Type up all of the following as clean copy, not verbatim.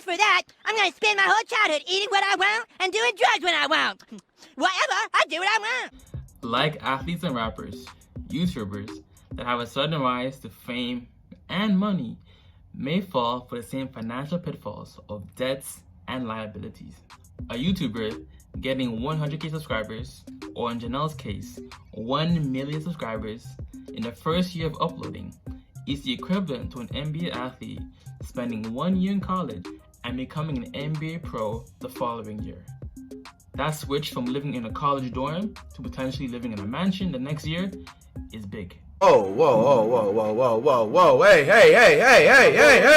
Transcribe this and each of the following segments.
Just for that, I'm gonna spend my whole childhood eating what I want and doing drugs when I want. Whatever, I do what I want. Like athletes and rappers, YouTubers that have a sudden rise to fame and money may fall for the same financial pitfalls of debts and liabilities. A YouTuber getting 100k subscribers, or in Jennelle's case, 1 million subscribers in the first year of uploading is the equivalent to an NBA athlete spending 1 year in college and becoming an NBA pro the following year. That switch from living in a college dorm to potentially living in a mansion the next year is big. Oh, whoa, hey.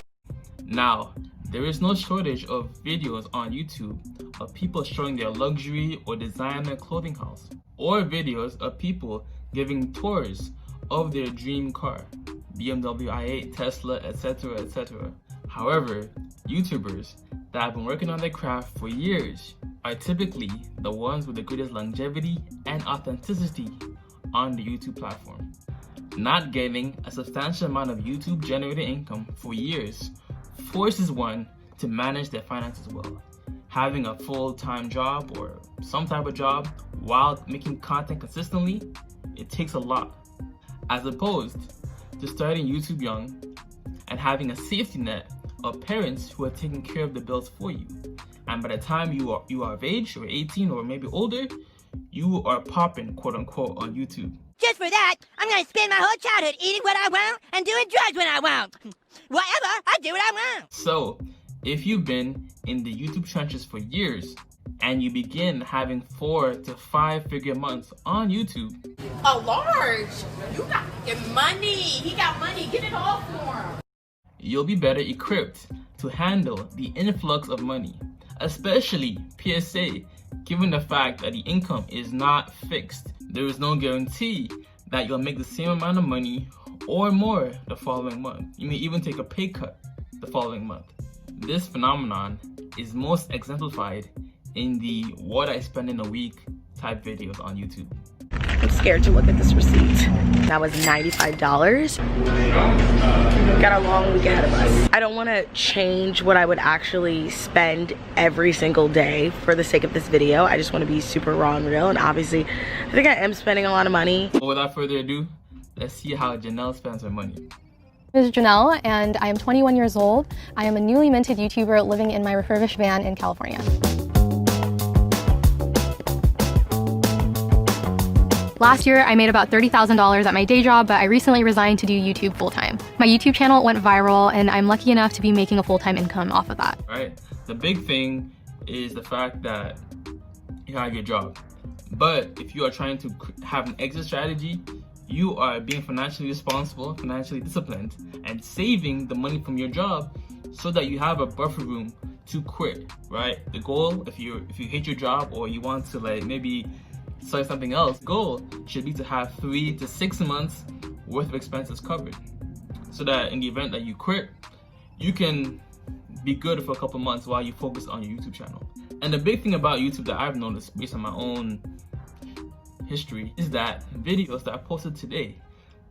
Now, there is no shortage of videos on YouTube of people showing their luxury or designer clothing house, or videos of people giving tours of their dream car, BMW i8, Tesla, etc, etc. However, YouTubers that have been working on their craft for years are typically the ones with the greatest longevity and authenticity on the YouTube platform. Not getting a substantial amount of YouTube generated income for years forces one to manage their finances well. Having a full-time job or some type of job while making content consistently, it takes a lot. As opposed to starting YouTube young and having a safety net of parents who are taking care of the bills for you. And by the time you are of age, or 18 or maybe older, you are popping, quote unquote, on YouTube. Just for that, I'm gonna spend my whole childhood eating what I want and doing drugs when I want. Whatever, I do what I want. So, if you've been in the YouTube trenches for years and you begin having 4 to 5 figure months on YouTube. Oh, Lord, you got money. He got money. Get it all for him. You'll be better equipped to handle the influx of money, especially PSA, given the fact that the income is not fixed. There is no guarantee that you'll make the same amount of money or more the following month. You may even take a pay cut the following month. This phenomenon is most exemplified in the what I spend in a week type videos on YouTube. I'm scared to look at this receipt. That was $95. Got a long week ahead of us. I don't want to change what I would actually spend every single day for the sake of this video. I just want to be super raw and real, and obviously I think I am spending a lot of money. But without further ado, let's see how Jennelle spends her money. This is Jennelle, and I am 21 years old. I am a newly minted YouTuber living in my refurbished van in California. Last year, I made about $30,000 at my day job, but I recently resigned to do YouTube full-time. My YouTube channel went viral, and I'm lucky enough to be making a full-time income off of that. Right. The big thing is the fact that you have your job. But if you are trying to have an exit strategy, you are being financially responsible, financially disciplined, and saving the money from your job so that you have a buffer room to quit, right? The goal, if you hate your job or you want to maybe start something else, goal should be to have 3 to 6 months worth of expenses covered, so that in the event that you quit, you can be good for a couple months while you focus on your YouTube channel. And the big thing about YouTube that I've noticed based on my own history is that videos that are posted today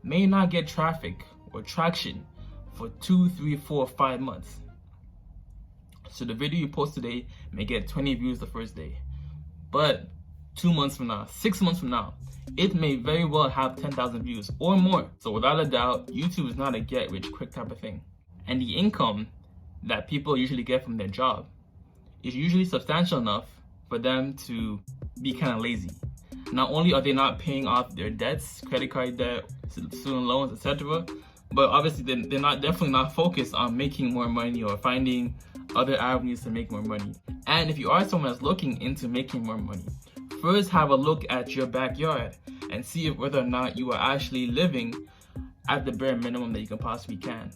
may not get traffic or traction for 2, 3, 4, 5 months. So the video you post today may get 20 views the first day, but 2 months from now, 6 months from now, it may very well have 10,000 views or more. So without a doubt, YouTube is not a get rich quick type of thing. And the income that people usually get from their job is usually substantial enough for them to be kind of lazy. Not only are they not paying off their debts, credit card debt, student loans, etc., but obviously they're definitely not focused on making more money or finding other avenues to make more money. And if you are someone that's looking into making more money, first have a look at your backyard and see if whether or not you are actually living at the bare minimum that you can possibly can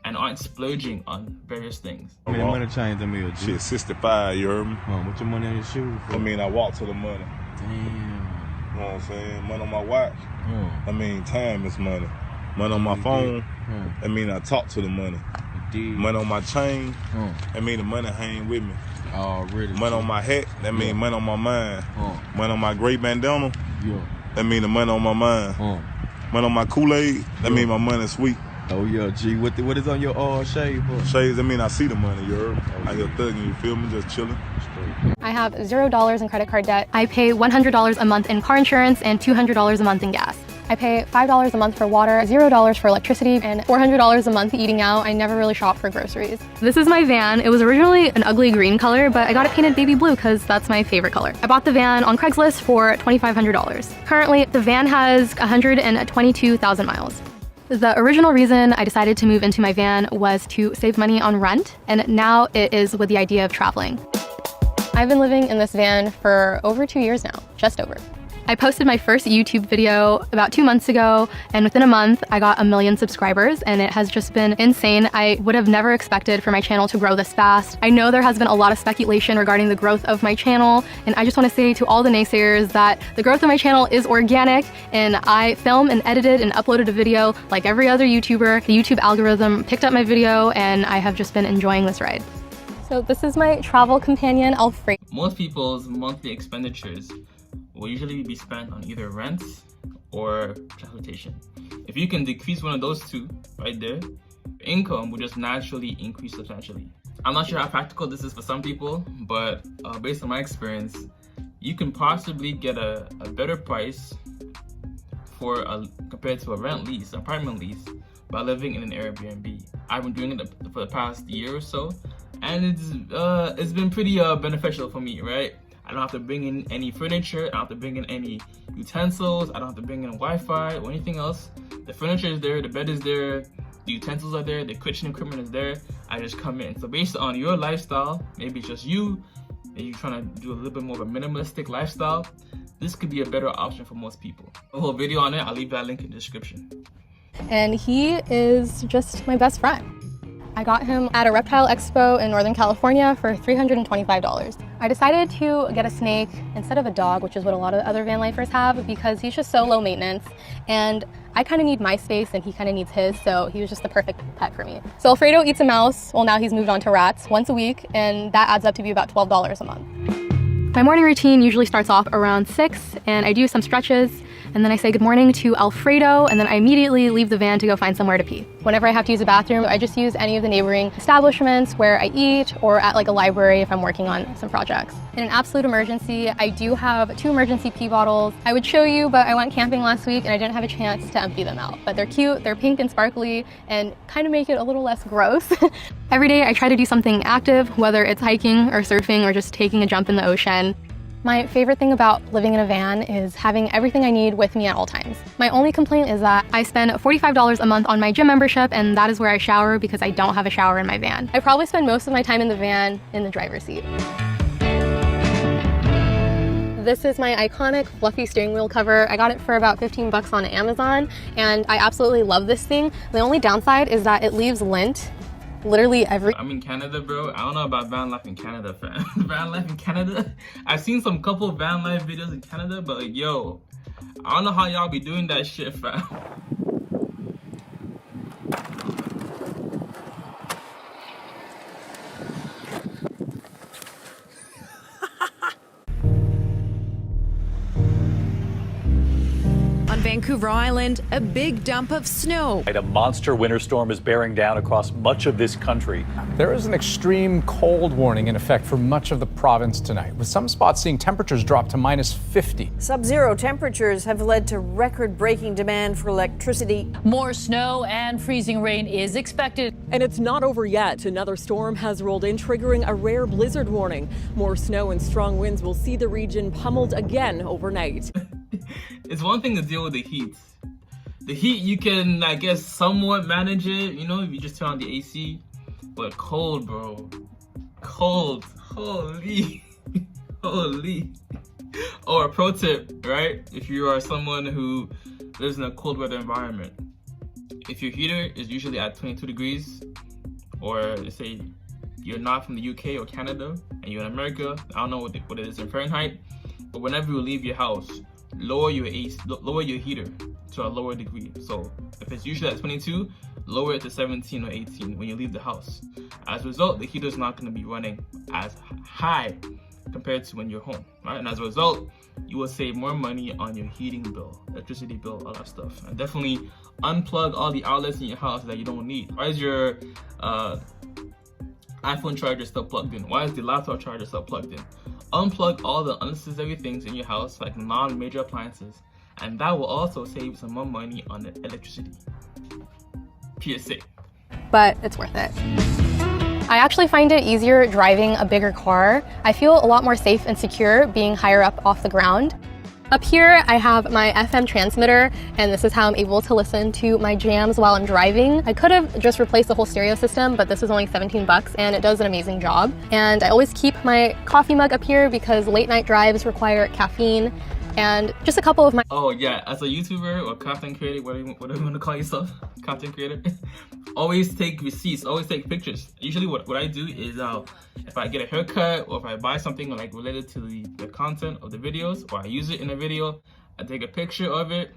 and aren't splurging on various things. I mean, money changed to me. Shit, 65, you heard me? What's your money on your shoes for? I mean, I walk to the money. Damn. You know what I'm saying? Money on my watch. I mean, time is money. Money on my phone. I mean, I talk to the money. Money on my chain. I mean, the money hang with me. Already. Money on my hat. That mean money on my mind. Money on my gray bandana. Yeah. That mean the money on my mind. Money on my Kool-Aid. That mean my money sweet. Oh yeah, G. What is on your shade, boy? Shades, I mean, I see the money, you heard? I just thugging, you feel me? Just chilling. I have $0 in credit card debt. I pay $100 a month in car insurance and $200 a month in gas. I pay $5 a month for water, $0 for electricity, and $400 a month eating out. I never really shop for groceries. This is my van. It was originally an ugly green color, but I got it painted baby blue because that's my favorite color. I bought the van on Craigslist for $2,500. Currently, the van has 122,000 miles. The original reason I decided to move into my van was to save money on rent, and now it is with the idea of traveling. I've been living in this van for over 2 years now, just over. I posted my first YouTube video about 2 months ago, and within a month, I got 1 million subscribers, and it has just been insane. I would have never expected for my channel to grow this fast. I know there has been a lot of speculation regarding the growth of my channel, and I just want to say to all the naysayers that the growth of my channel is organic, and I filmed and edited and uploaded a video like every other YouTuber. The YouTube algorithm picked up my video, and I have just been enjoying this ride. So this is my travel companion, Alfredo. Most people's monthly expenditures will usually be spent on either rent or transportation. If you can decrease one of those two right there, income will just naturally increase substantially. I'm not sure how practical this is for some people, but based on my experience, you can possibly get a better price compared to a rent lease, apartment lease, by living in an Airbnb. I've been doing it for the past year or so, and it's been pretty beneficial for me, right? I don't have to bring in any furniture, I don't have to bring in any utensils, I don't have to bring in Wi-Fi or anything else. The furniture is there, the bed is there, the utensils are there, the kitchen equipment is there. I just come in. So based on your lifestyle, maybe it's just you, and you're trying to do a little bit more of a minimalistic lifestyle, this could be a better option for most people. The whole video on it, I'll leave that link in the description. And he is just my best friend. I got him at a reptile expo in Northern California for $325. I decided to get a snake instead of a dog, which is what a lot of other van lifers have, because he's just so low maintenance, and I kind of need my space and he kind of needs his, so he was just the perfect pet for me. So Alfredo eats a mouse, well now he's moved on to rats, once a week, and that adds up to be about $12 a month. My morning routine usually starts off around 6, and I do some stretches, and then I say good morning to Alfredo, and then I immediately leave the van to go find somewhere to pee. Whenever I have to use a bathroom, I just use any of the neighboring establishments where I eat, or at like a library if I'm working on some projects. In an absolute emergency, I do have 2 emergency pee bottles. I would show you, but I went camping last week and I didn't have a chance to empty them out. But they're cute, they're pink and sparkly, and kind of make it a little less gross. Every day I try to do something active, whether it's hiking or surfing or just taking a jump in the ocean. My favorite thing about living in a van is having everything I need with me at all times. My only complaint is that I spend $45 a month on my gym membership, and that is where I shower because I don't have a shower in my van. I probably spend most of my time in the van in the driver's seat. This is my iconic fluffy steering wheel cover. I got it for about 15 bucks on Amazon, and I absolutely love this thing. The only downside is that it leaves lint literally every— I'm in Canada, bro. I don't know about van life in Canada, fam. Van life in Canada? I've seen some couple van life videos in Canada, but like, yo, I don't know how y'all be doing that shit, fam. Vancouver Island, a big dump of snow. A monster winter storm is bearing down across much of this country. There is an extreme cold warning in effect for much of the province tonight, with some spots seeing temperatures drop to -50. Sub-zero temperatures have led to record-breaking demand for electricity. More snow and freezing rain is expected. And it's not over yet. Another storm has rolled in, triggering a rare blizzard warning. More snow and strong winds will see the region pummeled again overnight. It's one thing to deal with the heat. The heat, you can, I guess, somewhat manage it, you know, if you just turn on the AC. But cold, bro. Cold. Holy. Holy. Or a pro tip, right? If you are someone who lives in a cold weather environment, if your heater is usually at 22 degrees, or let's say you're not from the UK or Canada, and you're in America, I don't know what it is in Fahrenheit, but whenever you leave your house, lower your heater to a lower degree. So if it's usually at 22, lower it to 17 or 18 when you leave the house. As a result, the heater is not going to be running as high compared to when you're home, right? And as a result, you will save more money on your heating bill, electricity bill, all that stuff. And definitely unplug all the outlets in your house that you don't need. Why is your iPhone charger still plugged in? Why is the laptop charger still plugged in? Unplug all the unnecessary things in your house, like non-major appliances, and that will also save some more money on the electricity. PSA. But it's worth it. I actually find it easier driving a bigger car. I feel a lot more safe and secure being higher up off the ground. Up here, I have my FM transmitter, and this is how I'm able to listen to my jams while I'm driving. I could have just replaced the whole stereo system, but this was only 17 bucks, and it does an amazing job. And I always keep my coffee mug up here because late night drives require caffeine. And just a couple of my— Oh yeah, as a YouTuber or content creator, whatever you want to call yourself, content creator, always take receipts, always take pictures. Usually what I do is if I get a haircut or if I buy something like related to the content of the videos, or I use it in a video, I take a picture of it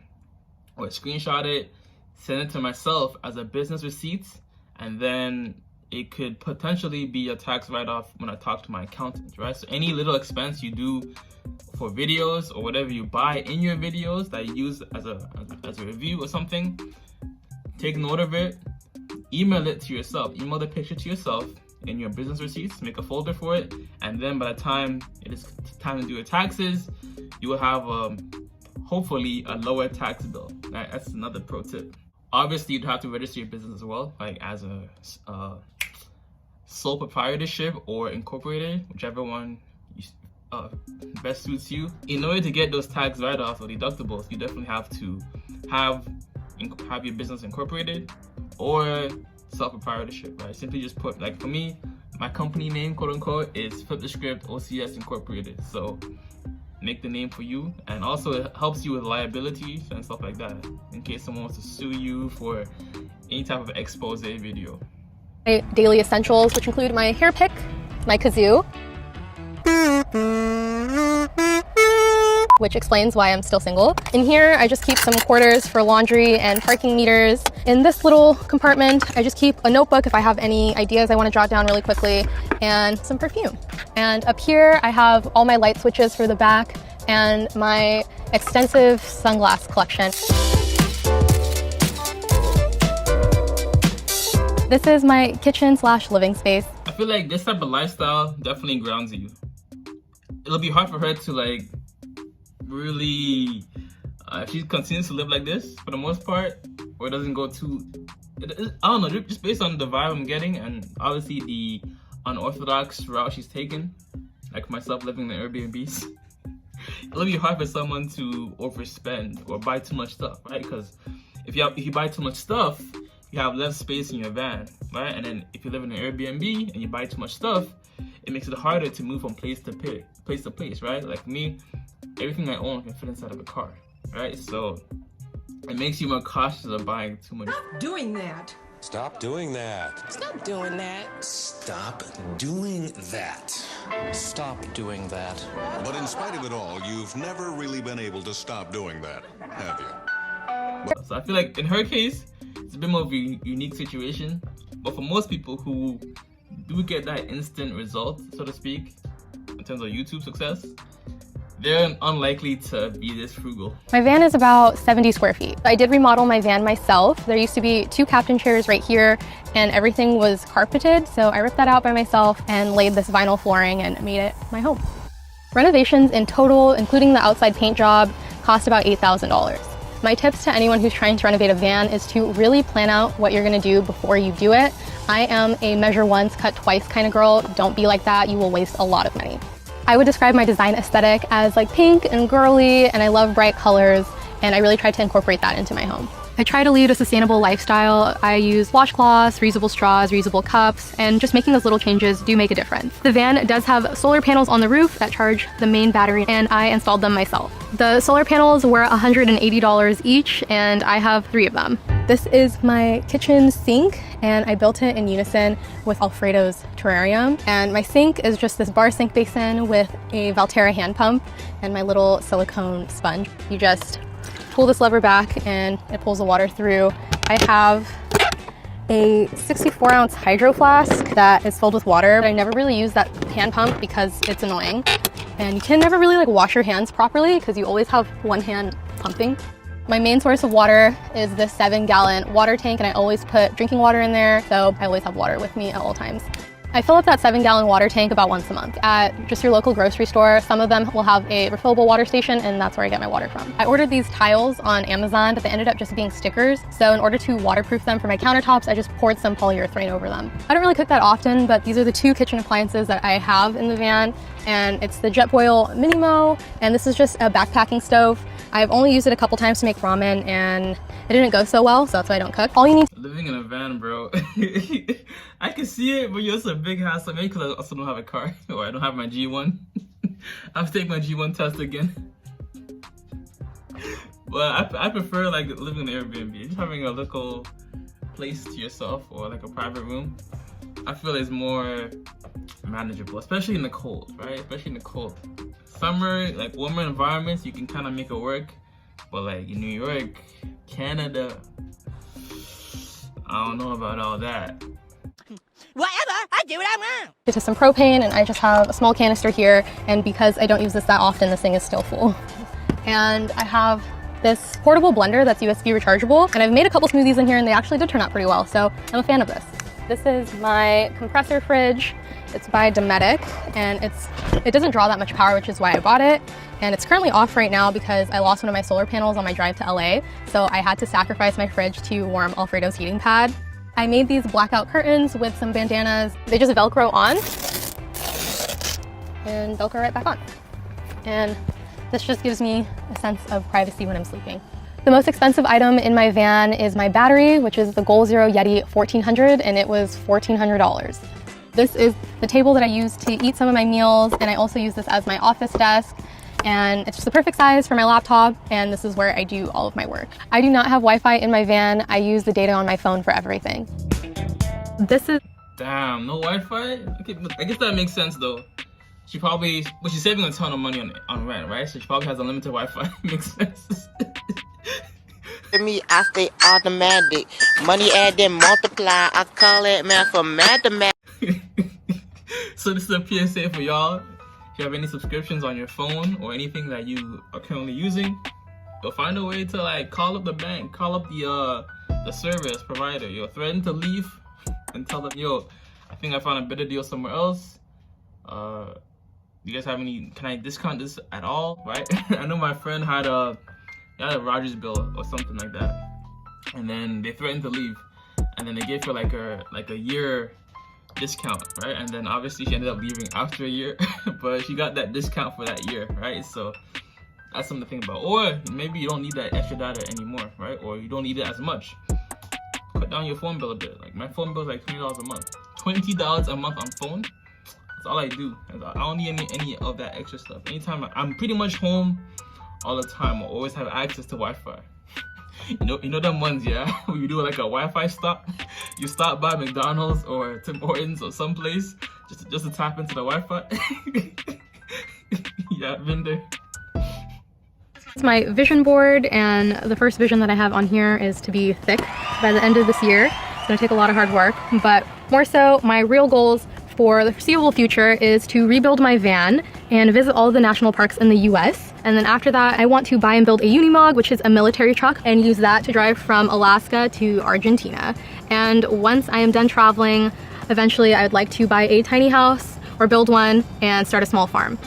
or screenshot it, send it to myself as a business receipt, and then it could potentially be a tax write-off when I talk to my accountant, right? So any little expense you do for videos or whatever you buy in your videos that you use as a review or something, take note of it, email it to yourself, email the picture to yourself in your business receipts, make a folder for it, and then by the time it is time to do your taxes, you will have hopefully a lower tax bill. Right? That's another pro tip. Obviously, you'd have to register your business as well, like as a sole proprietorship or incorporated, whichever one best suits you. In order to get those tax write-offs or deductibles, you definitely have to have your business incorporated or self-proprietorship, right? Simply just put, like for me, my company name, quote unquote, is Flip the Script OCS Incorporated. So make the name for you, and also it helps you with liability and stuff like that in case someone wants to sue you for any type of expose video. My daily essentials, which include my hair pick, my kazoo, which explains why I'm still single. In here, I just keep some quarters for laundry and parking meters. In this little compartment, I just keep a notebook if I have any ideas I want to jot down really quickly, and some perfume. And up here, I have all my light switches for the back and my extensive sunglass collection. This is my kitchen/living space. I feel like this type of lifestyle definitely grounds you. It'll be hard for her to like really, if she continues to live like this for the most part, or it doesn't go too, I don't know, just based on the vibe I'm getting and obviously the unorthodox route she's taken, like myself living in Airbnbs, it'll be hard for someone to overspend or buy too much stuff, right? Because if you buy too much stuff, you have less space in your van, right? And then if you live in an Airbnb and you buy too much stuff, it makes it harder to move from place to place, right? Like me, everything I own can fit inside of a car, right? So it makes you more cautious of buying too much. Stop doing that. Stop doing that. Stop doing that. Stop doing that. Stop doing that. But in spite of it all, you've never really been able to stop doing that, have you? So I feel like in her case, it's a bit more of a unique situation. But for most people who do get that instant result, so to speak, in terms of YouTube success, they're unlikely to be this frugal. My van is about 70 square feet. I did remodel my van myself. There used to be 2 captain chairs right here and everything was carpeted. So I ripped that out by myself and laid this vinyl flooring and made it my home. Renovations in total, including the outside paint job, cost about $8,000. My tips to anyone who's trying to renovate a van is to really plan out what you're gonna do before you do it. I am a measure once, cut twice kind of girl. Don't be like that, you will waste a lot of money. I would describe my design aesthetic as like pink and girly, and I love bright colors, and I really try to incorporate that into my home. I try to lead a sustainable lifestyle. I use washcloths, reusable straws, reusable cups, and just making those little changes do make a difference. The van does have solar panels on the roof that charge the main battery, and I installed them myself. The solar panels were $180 each, and I have 3 of them. This is my kitchen sink, and I built it in unison with Alfredo's terrarium. And my sink is just this bar sink basin with a Valterra hand pump and my little silicone sponge. You just pull this lever back and it pulls the water through. I have a 64-ounce hydro flask that is filled with water. I never really use that hand pump because it's annoying. And you can never really like wash your hands properly because you always have one hand pumping. My main source of water is this 7-gallon water tank, and I always put drinking water in there, so I always have water with me at all times. I fill up that 7-gallon water tank about once a month at just your local grocery store. Some of them will have a refillable water station, and that's where I get my water from. I ordered these tiles on Amazon, but they ended up just being stickers. So in order to waterproof them for my countertops, I just poured some polyurethane over them. I don't really cook that often, but these are the 2 kitchen appliances that I have in the van, and it's the Jetboil Minimo, and this is just a backpacking stove. I've only used it a couple times to make ramen, and it didn't go so well, so that's why I don't cook. All you need— Living in a van, bro. I can see it, but it's a big hassle. Maybe because I also don't have a car, or I don't have my G1. I have to take my G1 test again. But I prefer like living in an Airbnb. Just having a little place to yourself, or like a private room, I feel is more manageable, especially in the cold, right? Especially in the cold. Summer, like warmer environments, you can kind of make it work. But like in New York, Canada, I don't know about all that. Whatever, I do what I want. Get to some propane, and I just have a small canister here, and because I don't use this that often, this thing is still full. And I have this portable blender that's USB rechargeable, and I've made a couple smoothies in here, and they actually did turn out pretty well, so I'm a fan of this. This is my compressor fridge. It's by Dometic, and it doesn't draw that much power, which is why I bought it. And it's currently off right now because I lost one of my solar panels on my drive to LA, so I had to sacrifice my fridge to warm Alfredo's heating pad. I made these blackout curtains with some bandanas. They just Velcro on and Velcro right back on. And this just gives me a sense of privacy when I'm sleeping. The most expensive item in my van is my battery, which is the Goal Zero Yeti 1400, and it was $1,400. This is the table that I use to eat some of my meals, and I also use this as my office desk. And it's just the perfect size for my laptop, and this is where I do all of my work. I do not have Wi-Fi in my van. I use the data on my phone for everything. This is— Damn, no Wi-Fi? Okay, I guess that makes sense though. She's saving a ton of money on rent, right? So she probably has unlimited Wi-Fi. Makes sense. To me, I stay automatic. Money add then multiply. I call it math for mathematics. So this is a PSA for y'all. If you have any subscriptions on your phone or anything that you are currently using, you'll find a way to like call up the bank, call up the service provider. You'll threaten to leave and tell them, yo, I think I found a better deal somewhere else. You guys have any? Can I discount this at all? Right? I know my friend had a Rogers bill or something like that, and then they threatened to leave, and then they gave her like a year discount, right? And then obviously she ended up leaving after a year, but she got that discount for that year, right? So that's something to think about. Or maybe you don't need that extra data anymore, right? Or you don't need it as much. Cut down your phone bill a bit. Like my phone bill is like $20 a month. $20 a month on phone. That's all I do. I don't need any of that extra stuff. Anytime I'm pretty much home all the time, I always have access to Wi-Fi. You know them ones, yeah? When you do like a Wi-Fi stop, you stop by McDonald's or Tim Hortons or someplace just to tap into the Wi-Fi. Yeah, I've been there. It's my vision board, and the first vision that I have on here is to be thick by the end of this year. It's gonna take a lot of hard work, but more so, my real goals for the foreseeable future is to rebuild my van and visit all of the national parks in the US. And then after that, I want to buy and build a Unimog, which is a military truck, and use that to drive from Alaska to Argentina. And once I am done traveling, eventually I would like to buy a tiny house or build one and start a small farm.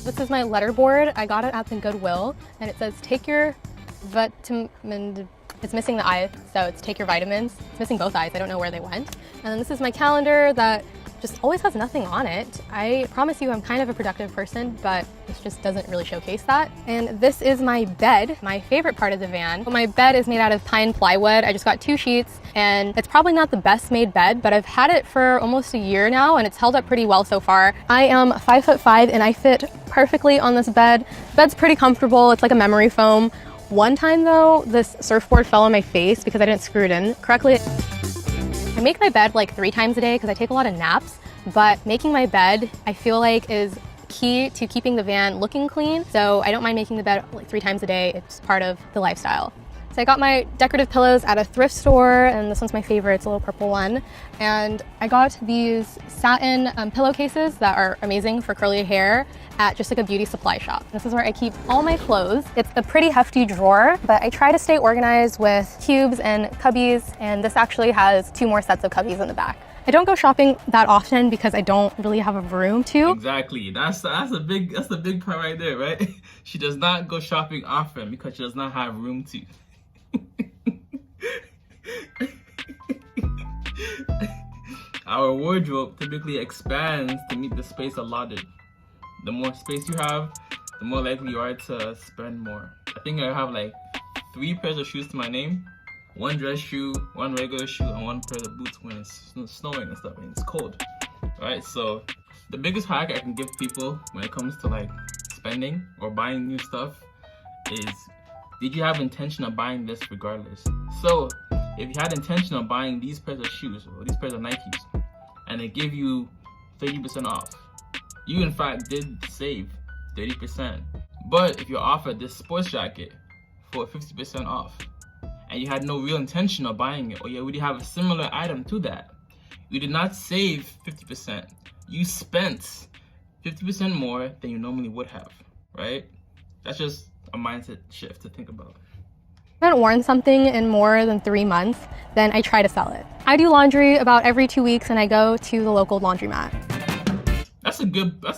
This is my letter board. I got it at the Goodwill, and it says, take your vitamin. It's missing the I, so it's take your vitamins. It's missing both I's. I don't know where they went. And then this is my calendar that just always has nothing on it. I promise you I'm kind of a productive person, but this just doesn't really showcase that. And this is my bed, my favorite part of the van. My bed is made out of pine plywood. I just got 2 sheets, and it's probably not the best made bed, but I've had it for almost a year now, and it's held up pretty well so far. I am 5'5", and I fit perfectly on this bed. The bed's pretty comfortable. It's like a memory foam. One time though, this surfboard fell on my face because I didn't screw it in correctly. I make my bed like 3 times a day because I take a lot of naps, but making my bed I feel like is key to keeping the van looking clean. So I don't mind making the bed like 3 times a day. It's part of the lifestyle. So I got my decorative pillows at a thrift store, and this one's my favorite, it's a little purple one. And I got these satin pillowcases that are amazing for curly hair at just like a beauty supply shop. This is where I keep all my clothes. It's a pretty hefty drawer, but I try to stay organized with cubes and cubbies, and this actually has 2 more sets of cubbies in the back. I don't go shopping that often because I don't really have a room to. Exactly. That's the big part right there, right? She does not go shopping often because she does not have room to. Our wardrobe typically expands to meet the space allotted. The more space you have, the more likely you are to spend more. I think I have like 3 pairs of shoes to my name. 1 dress shoe, 1 regular shoe, and 1 pair of boots when it's snowing and stuff and it's cold. Right? So the biggest hack I can give people when it comes to like spending or buying new stuff is, did you have intention of buying this regardless? So if you had intention of buying these pairs of shoes or these pairs of Nikes and they give you 30% off, you in fact did save 30%. But if you're offered this sports jacket for 50% off, and you had no real intention of buying it, or you already have a similar item to that, you did not save 50%. You spent 50% more than you normally would have, right? That's just a mindset shift to think about. If I haven't worn something in more than 3 months, then I try to sell it. I do laundry about every 2 weeks, and I go to the local laundromat. That's a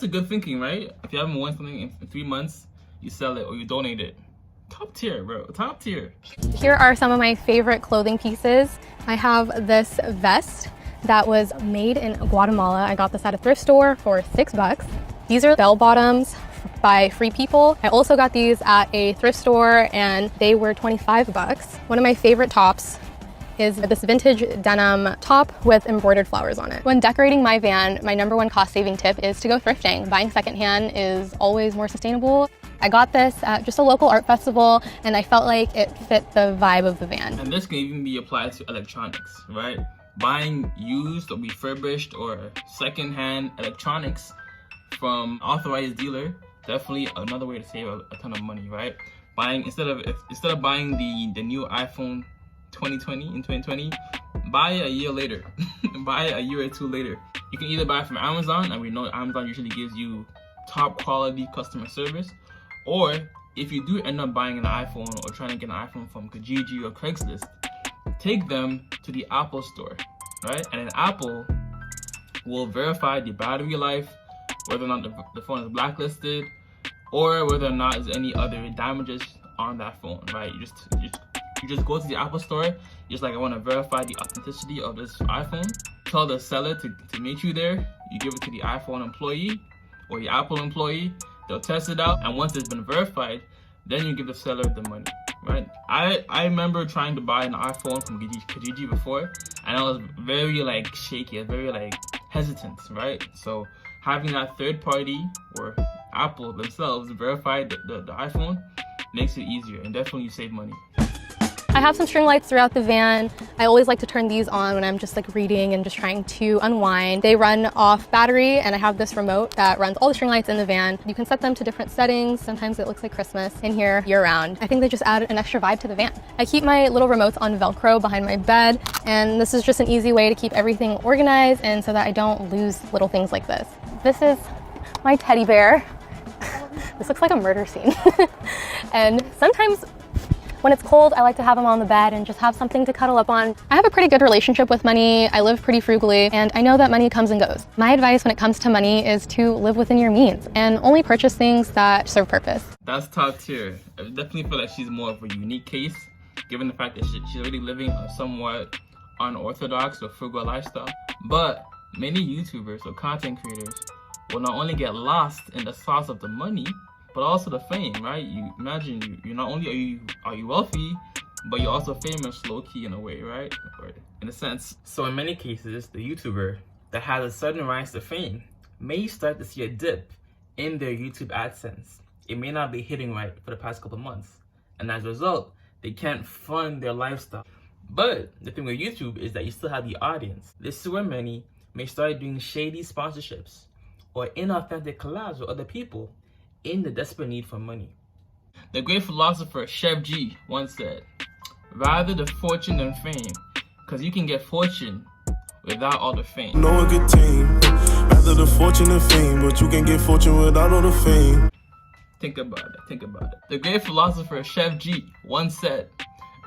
good thinking, right? If you haven't worn something in 3 months, you sell it or you donate it. Top tier, bro. Top tier. Here are some of my favorite clothing pieces. I have this vest that was made in Guatemala. I got this at a thrift store for $6. These are bell bottoms by Free People. I also got these at a thrift store and they were $25. One of my favorite tops is this vintage denim top with embroidered flowers on it. When decorating my van, my #1 cost-saving tip is to go thrifting. Buying secondhand is always more sustainable. I got this at just a local art festival and I felt like it fit the vibe of the van. And this can even be applied to electronics, right? Buying used or refurbished or secondhand electronics from authorized dealer, definitely another way to save a ton of money, right? Buying instead of buying the new iPhone 2020, buy it a year later. Buy it a year or 2 later. You can either buy it from Amazon, and we know Amazon usually gives you top quality customer service, or if you do end up buying an iPhone or trying to get an iPhone from Kijiji or Craigslist, take them to the Apple store, right? And then Apple will verify the battery life, whether or not the phone is blacklisted, or whether or not there's any other damages on that phone, right? You just go to the Apple store, just like, I want to verify the authenticity of this iPhone. Tell the seller to meet you there. You give it to the iPhone employee or the Apple employee. They'll test it out, and once it's been verified, then you give the seller the money, right? I remember trying to buy an iPhone from Kijiji before, and I was very like shaky, very like hesitant, right? So having that third party or Apple themselves verify the iPhone makes it easier, and definitely you save money. I have some string lights throughout the van. I always like to turn these on when I'm just like reading and just trying to unwind. They run off battery, and I have this remote that runs all the string lights in the van. You can set them to different settings. Sometimes it looks like Christmas in here year round. I think they just add an extra vibe to the van. I keep my little remotes on Velcro behind my bed, and this is just an easy way to keep everything organized and so that I don't lose little things like this. This is my teddy bear. This looks like a murder scene. And sometimes when it's cold, I like to have him on the bed and just have something to cuddle up on. I have a pretty good relationship with money. I live pretty frugally, and I know that money comes and goes. My advice when it comes to money is to live within your means and only purchase things that serve purpose. That's top tier. I definitely feel like she's more of a unique case, given the fact that she's already living a somewhat unorthodox or frugal lifestyle. But many YouTubers or content creators will not only get lost in the sauce of the money, but also the fame, right? You imagine you not only are you wealthy, but you're also famous low-key in a way, right? Or in a sense. So in many cases, the YouTuber that has a sudden rise to fame may start to see a dip in their YouTube AdSense. It may not be hitting right for the past couple of months, and as a result, they can't fund their lifestyle. But the thing with YouTube is that you still have the audience. This is where many may start doing shady sponsorships or inauthentic collabs with other people in the desperate need for money. The great philosopher Chef G once said, rather the fortune than fame, because you can get fortune without all the fame. Know a good team, rather the fortune than fame, but you can get fortune without all the fame. Think about it, think about it. The great philosopher Chef G once said,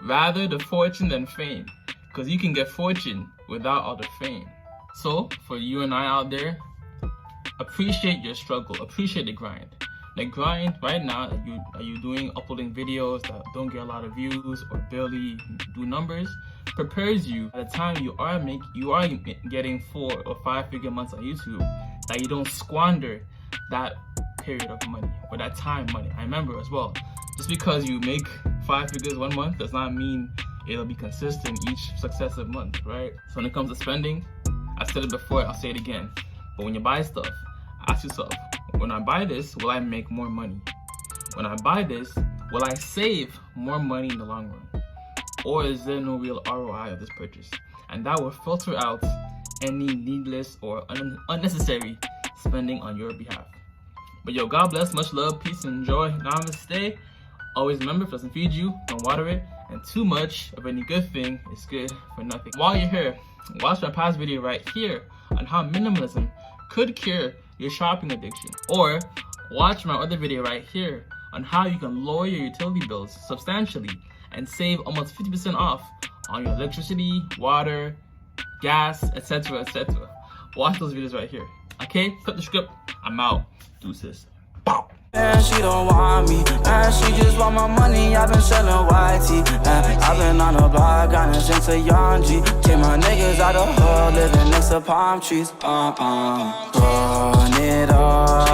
rather the fortune than fame, because you can get fortune without all the fame. So, for you and I out there, appreciate your struggle, appreciate the grind. The grind right now that you doing, uploading videos that don't get a lot of views or barely do numbers, prepares you by the time you are getting 4 or 5 figure months on YouTube, that you don't squander that period of money or that time money. I remember as well, just because you make 5 figures one month does not mean it'll be consistent each successive month, right? So when it comes to spending, I said it before, I'll say it again, but when you buy stuff, ask yourself, when I buy this, will I make more money? When I buy this, will I save more money in the long run? Or is there no real ROI of this purchase? And that will filter out any needless or unnecessary spending on your behalf. But yo, God bless, much love, peace, and joy. Namaste. Always remember, if it doesn't feed you, don't water it. And too much of any good thing is good for nothing. While you're here, watch my past video right here on how minimalism could cure your shopping addiction. Or watch my other video right here on how you can lower your utility bills substantially and save almost 50% off on your electricity, water, gas, etc., etc. Watch those videos right here. Okay, flip the script. I'm out. Deuces. Man, she don't want me, man, she just want my money. I've been selling white tea, I've been on the block, got into young G. Take my niggas out of hood, living next to palm trees. Run it up.